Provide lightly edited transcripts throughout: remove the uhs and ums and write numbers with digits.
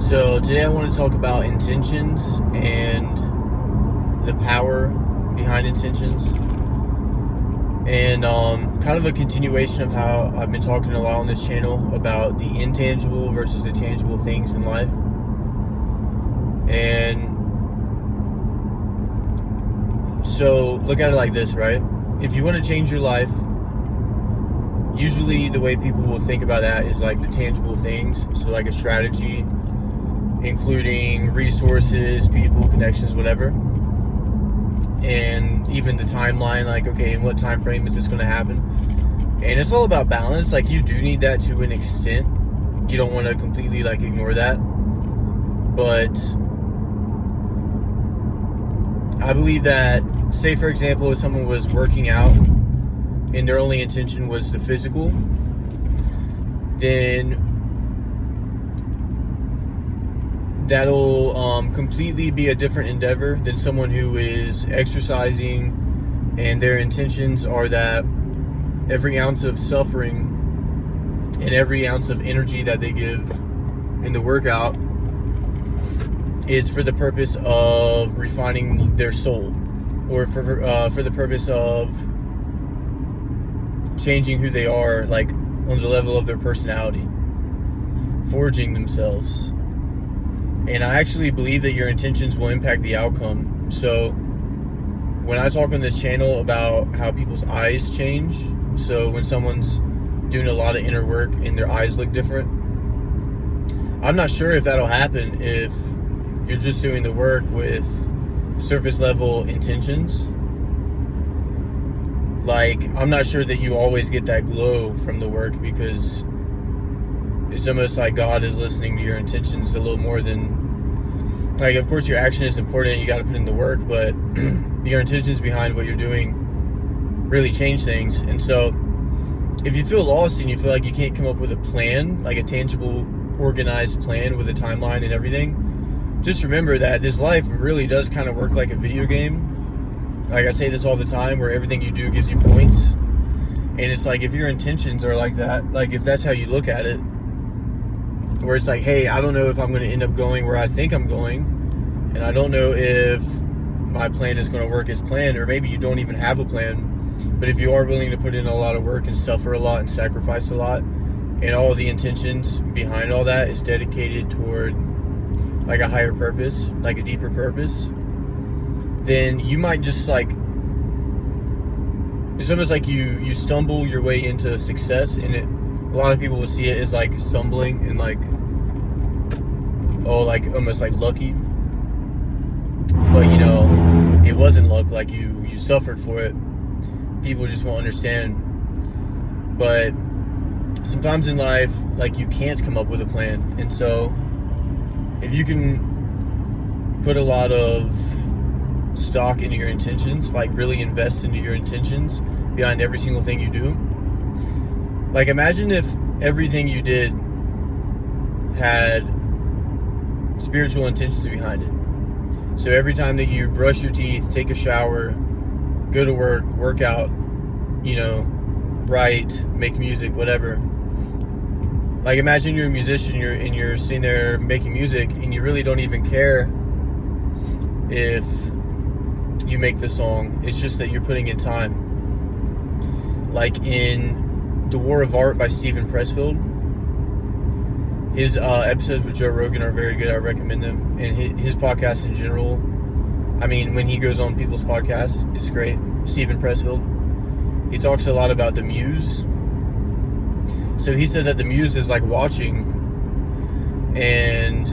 So today I want to talk about intentions and the power behind intentions, and kind of a continuation of how I've been talking a lot on this channel about the intangible versus the tangible things in life. And so look at it like this, right? If you want to change your life, usually the way people will think about that is like the tangible things. So like a strategy, including resources, people, connections, whatever. And even the timeline, like, okay, in what time frame is this going to happen? And it's all about balance. Like, you do need that to an extent. You don't want to completely like ignore that. But I believe that, say for example, if someone was working out and their only intention was the physical, then that'll completely be a different endeavor than someone who is exercising and their intentions are that every ounce of suffering and every ounce of energy that they give in the workout is for the purpose of refining their soul, or for the purpose of changing who they are, like on the level of their personality, forging themselves. And I actually believe that your intentions will impact the outcome. So when I talk on this channel about how people's eyes change, so when someone's doing a lot of inner work and their eyes look different, I'm not sure if that'll happen if you're just doing the work with surface level intentions. Like, I'm not sure that you always get that glow from the work, because it's almost like God is listening to your intentions a little more than, like, of course your action is important, you got to put in the work, but your intentions behind what you're doing really change things. And so if you feel lost and you feel like you can't come up with a plan, like a tangible, organized plan with a timeline and everything, just remember that this life really does kind of work like a video game. Like I say this all the time, where everything you do gives you points. And it's like, if your intentions are like that, like if that's how you look at it, where it's like, hey, I don't know if I'm going to end up going where I think I'm going, and I don't know if my plan is going to work as planned, or maybe you don't even have a plan. But if you are willing to put in a lot of work and suffer a lot and sacrifice a lot, and all the intentions behind all that is dedicated toward like a higher purpose, like a deeper purpose, then you might just like, it's almost like you stumble your way into success. And a lot of people will see it as like stumbling and like, oh, like almost like lucky. But you know, it wasn't luck. Like you suffered for it. People just won't understand. But sometimes in life, like, you can't come up with a plan. And so if you can put a lot of stock into your intentions, like really invest into your intentions behind every single thing you do. Like, imagine if everything you did had spiritual intentions behind it. So every time that you brush your teeth, take a shower, go to work, work out, you know, write, make music, whatever. Like, imagine you're a musician, you're sitting there making music, and you really don't even care if you make the song. It's just that you're putting in time. Like in The War of Art by Steven Pressfield, his episodes with Joe Rogan are very good. I recommend them. And his podcast in general, I mean, when he goes on people's podcasts, it's great. Steven Pressfield, he talks a lot about the muse. So he says that the muse is like watching, and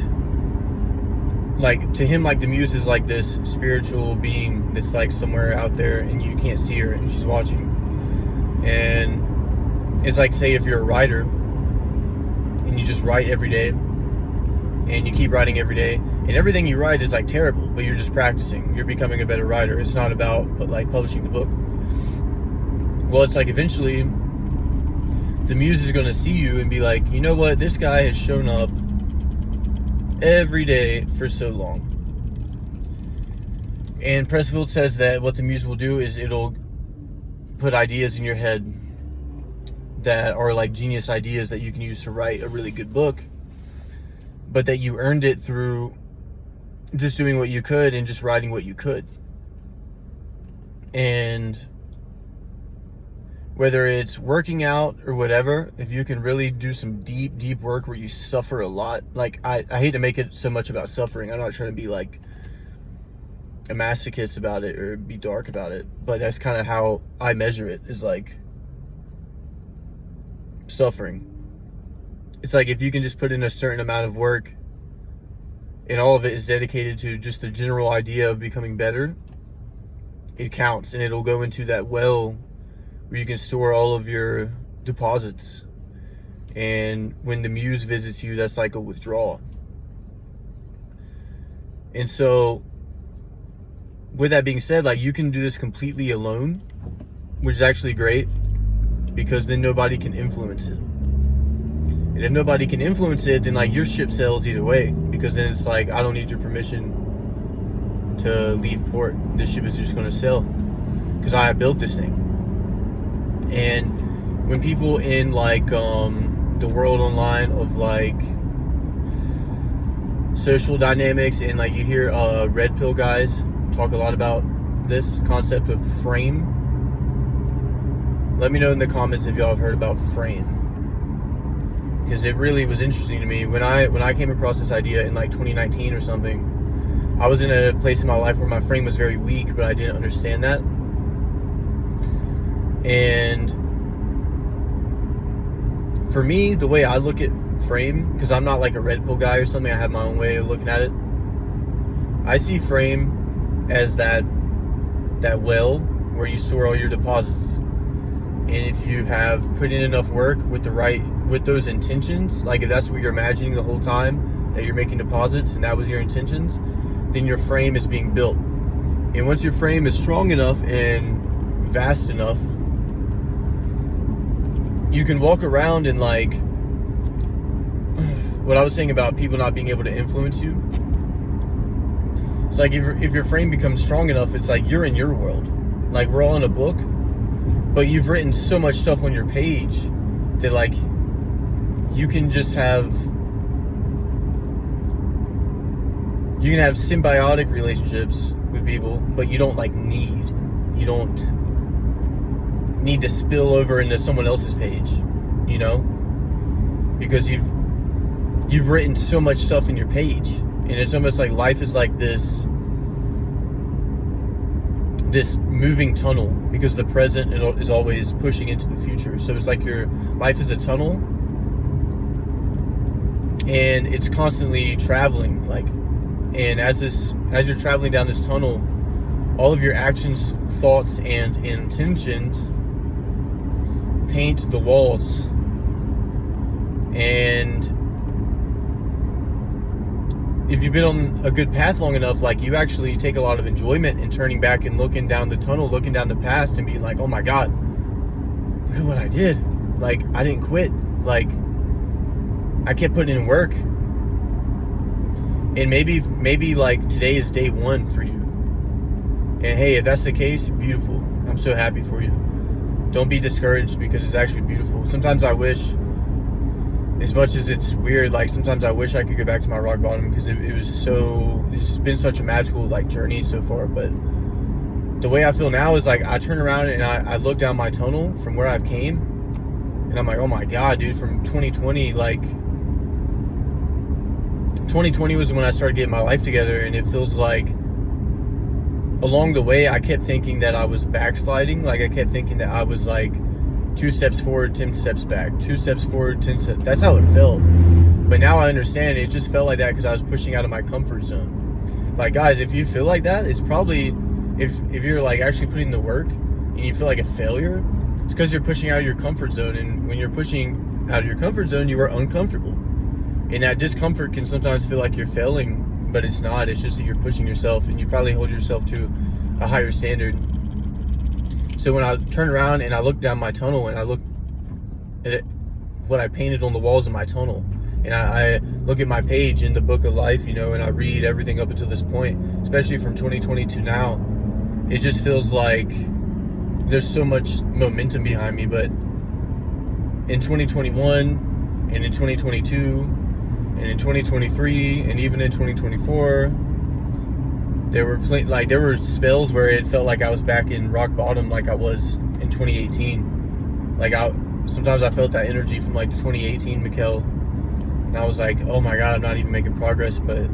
like to him, like the muse is like this spiritual being that's like somewhere out there and you can't see her, and she's watching. And it's like, say if you're a writer and you just write every day and you keep writing every day, and everything you write is like terrible, but you're just practicing, you're becoming a better writer. It's not about like publishing the book. Well, it's like eventually the muse is going to see you and be like, you know what, this guy has shown up every day for so long. And Pressfield says that what the muse will do is it'll put ideas in your head that are like genius ideas that you can use to write a really good book. but that you earned it through just doing what you could and just writing what you could. And whether it's working out or whatever, if you can really do some deep work where you suffer a lot, like I hate to make it so much about suffering. I'm not trying to be like a masochist about it or be dark about it, but that's kind of how I measure it, is like suffering. It's like if you can just put in a certain amount of work and all of it is dedicated to just the general idea of becoming better, it counts, and it'll go into that well where you can store all of your deposits. And when the muse visits you, that's like a withdrawal. And so with that being said, like, you can do this completely alone, which is actually great, because then nobody can influence it. And if nobody can influence it, then like your ship sails either way, because then it's like, I don't need your permission to leave port. This ship is just going to sail because I built this thing. And when people in like the world online of like social dynamics, and like you hear red pill guys talk a lot about this concept of frame, let me know in the comments if y'all have heard about frame, because it really was interesting to me when I came across this idea in like 2019 or something. I was in a place in my life where my frame was very weak, but I didn't understand that. And for me, the way I look at frame, because I'm not like a red pill guy or something, I have my own way of looking at it. I see frame as that well where you store all your deposits. And if you have put in enough work with those intentions, like if that's what you're imagining the whole time, that you're making deposits and that was your intentions, then your frame is being built. And once your frame is strong enough and vast enough, you can walk around and like what I was saying about people not being able to influence you. It's like if your frame becomes strong enough, it's like you're in your world. Like we're all in a book, but you've written so much stuff on your page that like you can just have symbiotic relationships with people, but you don't need to spill over into someone else's page, you know, because you've written so much stuff in your page. And it's almost like life is like this moving tunnel, because the present is always pushing into the future. So it's like your life is a tunnel and it's constantly traveling, like, and as you're traveling down this tunnel, all of your actions, thoughts, and intentions paint the walls. And if you've been on a good path long enough, like you actually take a lot of enjoyment in turning back and looking down the tunnel, looking down the past and being like, oh my God, look at what I did. Like, I didn't quit. Like, I kept putting in work. And maybe like today is day one for you. And hey, if that's the case, beautiful. I'm so happy for you. Don't be discouraged, because it's actually beautiful. Sometimes I wish, as much as it's weird, like sometimes I wish I could go back to my rock bottom, because it's been such a magical like journey so far. But the way I feel now is like I turn around and I look down my tunnel from where I've came, and I'm like, oh my God, dude, from 2020, like 2020 was when I started getting my life together, and it feels like along the way I kept thinking that I was backsliding. Like I kept thinking that I was like 2 steps forward, 10 steps back, 2 steps forward, 10 steps. That's how it felt. But now I understand it just felt like that because I was pushing out of my comfort zone. Like, guys, if you feel like that, it's probably, if you're like actually putting the work and you feel like a failure, it's because you're pushing out of your comfort zone. And when you're pushing out of your comfort zone, you are uncomfortable. And that discomfort can sometimes feel like you're failing, but it's not. It's just that you're pushing yourself, and you probably hold yourself to a higher standard. So when I turn around and I look down my tunnel and I look at it, what I painted on the walls of my tunnel, and I look at my page in the book of life, you know, and I read everything up until this point, especially from 2020 to now, it just feels like there's so much momentum behind me. But in 2021 and in 2022 And in 2023 and even in 2024, there were spells where it felt like I was back in rock bottom, like I was in 2018. Sometimes I felt that energy from like the 2018 Mikkel, and I was like, oh my god, I'm not even making progress. But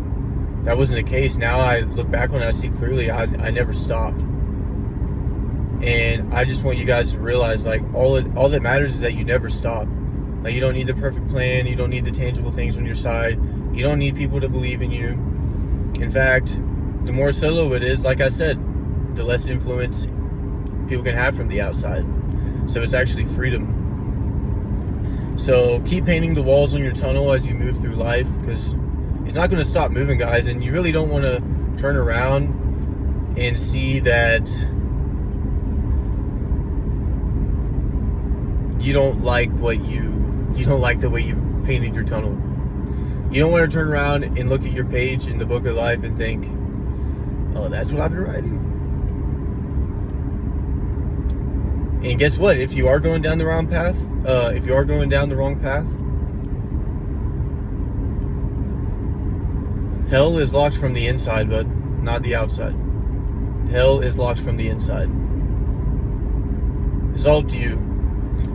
that wasn't the case. Now I look back on it, I see clearly I never stopped. And I just want you guys to realize, like, all that matters is that you never stop. Like, you don't need the perfect plan, you don't need the tangible things on your side, you don't need people to believe in you. In fact, the more solo it is, like I said, the less influence people can have from the outside. So it's actually freedom. So keep painting the walls on your tunnel as you move through life, because it's not going to stop moving, guys. And you really don't want to turn around and see that you don't like the way you painted your tunnel. You don't want to turn around and look at your page in the book of life and think, oh, that's what I've been writing. And guess what? If you are going down the wrong path, hell is locked from the inside, bud, not the outside. Hell is locked from the inside. It's all up to you.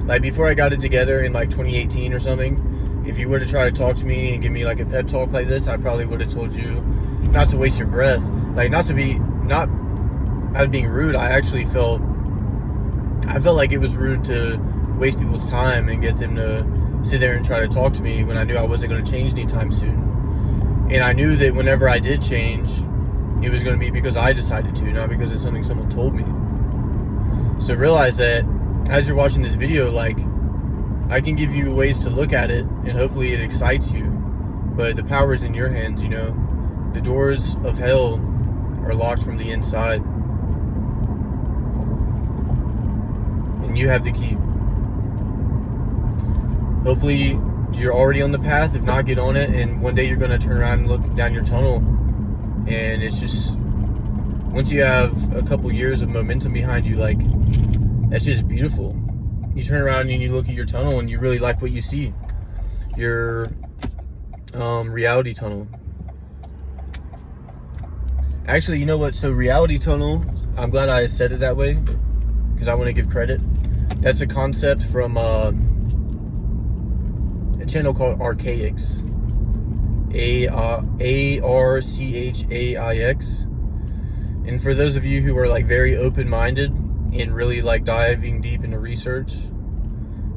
Like, before I got it together in like 2018 or something, if you were to try to talk to me and give me like a pep talk like this, I probably would have told you not to waste your breath. Like, not out of being rude. I felt like it was rude to waste people's time and get them to sit there and try to talk to me when I knew I wasn't going to change anytime soon. And I knew that whenever I did change, it was going to be because I decided to, not because it's something someone told me. So realize that as you're watching this video, like, I can give you ways to look at it, and hopefully it excites you, but the power is in your hands, you know. The doors of hell are locked from the inside, and you have the key. Hopefully you're already on the path. If not, get on it, and one day you're going to turn around and look down your tunnel, and it's just, once you have a couple years of momentum behind you, like, that's just beautiful. You turn around and you look at your tunnel and you really like what you see. Your reality tunnel. Actually, you know what? So reality tunnel, I'm glad I said it that way, because I want to give credit. That's a concept from a channel called Archaix. ARCHAIX. And for those of you who are like very open-minded and really like diving deep into research,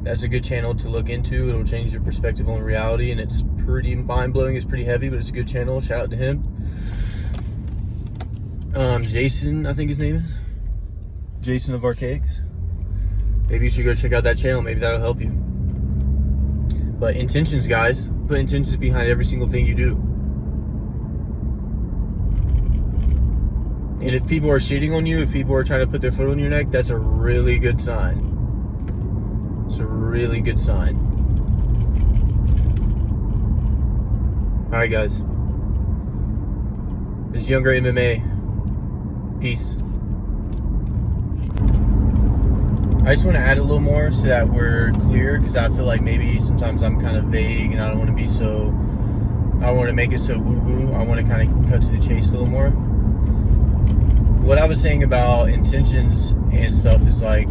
that's a good channel to look into. It'll change your perspective on reality, and it's pretty mind-blowing. It's pretty heavy, but it's a good channel. Shout out to him. Jason, I think his name is Jason of Archaix. Maybe you should go check out that channel. Maybe that'll help you. But intentions, guys. Put intentions behind every single thing you do. And if people are shitting on you, if people are trying to put their foot on your neck, that's a really good sign. It's a really good sign. Alright, guys. This is Younger MMA. Peace. I just want to add a little more so that we're clear, because I feel like maybe sometimes I'm kind of vague and I don't want to be so, I don't want to make it so woo-woo. I want to kind of cut to the chase a little more. What I was saying about intentions and stuff is, like,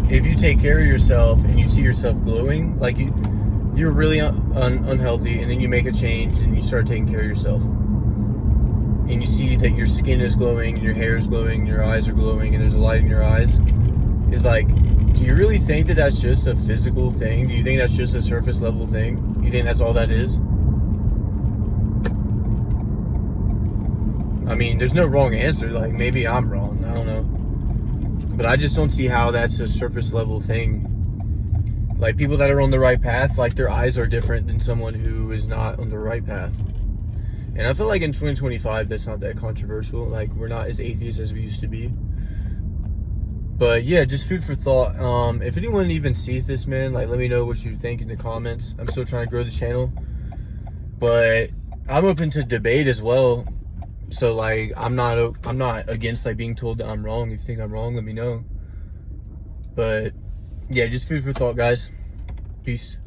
if you take care of yourself and you see yourself glowing, like you're really unhealthy, and then you make a change and you start taking care of yourself, and you see that your skin is glowing and your hair is glowing and your eyes are glowing and there's a light in your eyes, is like, do you really think that that's just a physical thing? Do you think that's just a surface level thing? You think that's all that is? I mean, there's no wrong answer. Like, maybe I'm wrong, I don't know, but I just don't see how that's a surface level thing. Like, people that are on the right path, like, their eyes are different than someone who is not on the right path. And I feel like in 2025 that's not that controversial. Like, we're not as atheist as we used to be. But yeah, just food for thought. If anyone even sees this, man, like, let me know what you think in the comments. I'm still trying to grow the channel, but I'm open to debate as well. So, like, I'm not against, like, being told that I'm wrong. If you think I'm wrong, let me know. But yeah, just food for thought, guys. Peace.